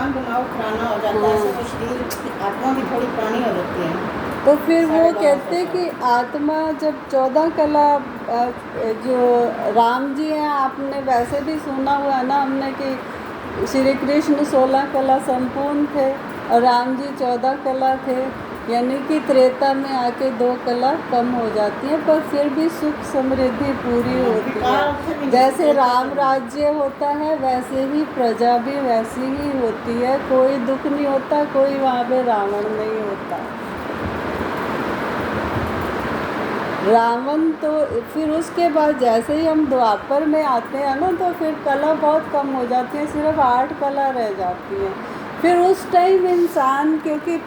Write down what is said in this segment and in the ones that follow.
काम दिमाग पुराना हो जाता है, ऐसे तो शरीर आत्मा भी थोड़ी पुरानी हो जाती है। तो फिर वो साढ़े 12 कहते साल कि आत्मा जब 14 कला जो राम जी हैं, आपने वैसे भी सुना हुआ है ना हमने कि श्री कृष्ण 16 कला संपूर्ण थे और राम जी 14 कला थे, यानी कि त्रेता में आके 2 कला कम हो जाती है, पर फिर भी सुख समृद्धि पूरी होती है। जैसे राम राज्य होता है वैसे ही प्रजा भी वैसी ही होती है, कोई दुख नहीं होता, कोई वहाँ पे रावण नहीं होता। रावण तो फिर उसके बाद जैसे ही हम द्वापर में आते हैं ना, तो फिर कला बहुत कम हो जाती है, सिर्फ 8 कला रह जाती हैं। फिर उस टाइम इंसान क्योंकि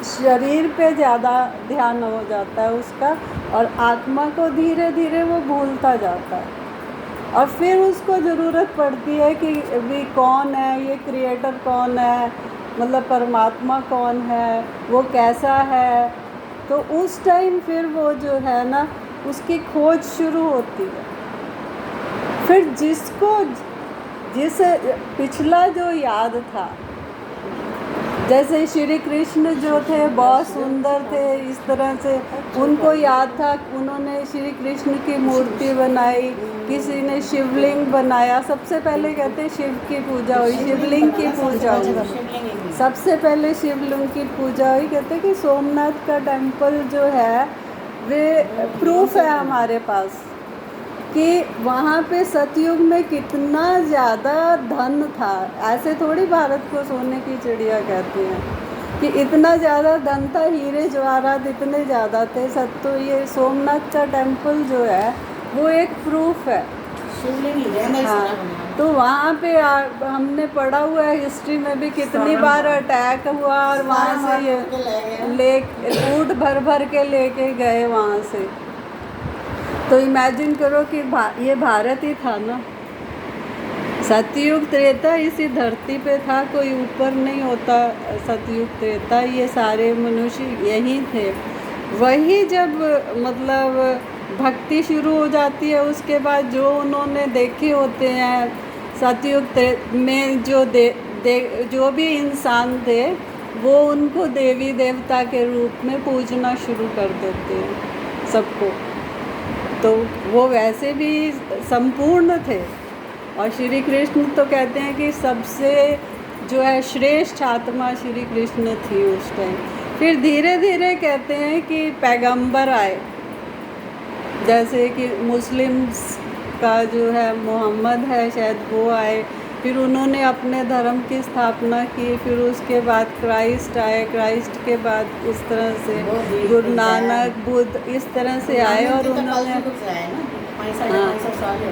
शरीर पे ज़्यादा ध्यान हो जाता है उसका, और आत्मा को धीरे धीरे वो भूलता जाता है, और फिर उसको ज़रूरत पड़ती है कि भी कौन है ये क्रिएटर, कौन है, मतलब परमात्मा कौन है, वो कैसा है। तो उस टाइम फिर वो जो है ना उसकी खोज शुरू होती है। फिर जिस पिछला जो याद था, जैसे श्री कृष्ण जो थे बहुत सुंदर थे, इस तरह से उनको याद था, उन्होंने श्री कृष्ण की मूर्ति बनाई, किसी ने शिवलिंग बनाया। सबसे पहले कहते हैं शिव की पूजा हुई, शिवलिंग की पूजा हुई, सबसे पहले शिवलिंग की पूजा हुई। कहते हैं कि सोमनाथ का टेम्पल जो है वे प्रूफ है हमारे पास कि वहाँ पे सतयुग में कितना ज़्यादा धन था। ऐसे थोड़ी भारत को सोने की चिड़िया कहते हैं कि इतना ज़्यादा धन था, हीरे जवाहरात इतने ज़्यादा थे। तो ये सोमनाथ का टेम्पल जो है वो एक प्रूफ है। हाँ, तो वहाँ पे हमने पढ़ा हुआ है हिस्ट्री में भी कितनी बार अटैक हुआ, और वहाँ से ये लूट भर के लेके गए वहाँ से। तो इमेजिन करो कि ये भारत ही था ना। सतयुग त्रेता इसी धरती पे था, कोई ऊपर नहीं होता। सतयुग त्रेता ये सारे मनुष्य यही थे। वही जब मतलब भक्ति शुरू हो जाती है, उसके बाद जो उन्होंने देखे होते हैं सतयुग में जो भी इंसान थे वो उनको देवी देवता के रूप में पूजना शुरू कर देते हैं सबको। तो वो वैसे भी संपूर्ण थे, और श्री कृष्ण तो कहते हैं कि सबसे जो है श्रेष्ठ आत्मा श्री कृष्ण थी उस टाइम। फिर धीरे धीरे कहते हैं कि पैगंबर आए, जैसे कि मुस्लिम्स का जो है मोहम्मद है शायद, वो आए, फिर उन्होंने अपने धर्म की स्थापना की। फिर उसके बाद क्राइस्ट आए, क्राइस्ट के बाद इस तरह से गुरु नानक, बुद्ध, इस तरह से आए, और उन्होंने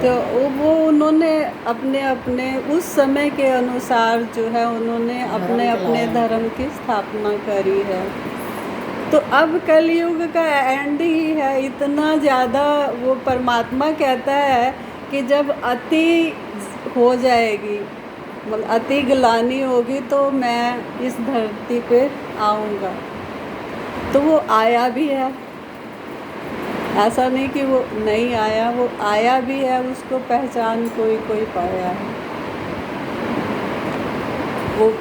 तो वो उन्होंने अपने अपने उस समय के अनुसार जो है उन्होंने अपने अपने धर्म की स्थापना करी है। तो अब कलयुग का एंड ही है। इतना ज़्यादा वो परमात्मा कहता है कि जब अति हो जाएगी, मतलब अति ग्लानि होगी, तो मैं इस धरती पे आऊँगा। तो वो आया भी है, ऐसा नहीं कि वो नहीं आया, वो आया भी है, उसको पहचान कोई कोई पाया है। वो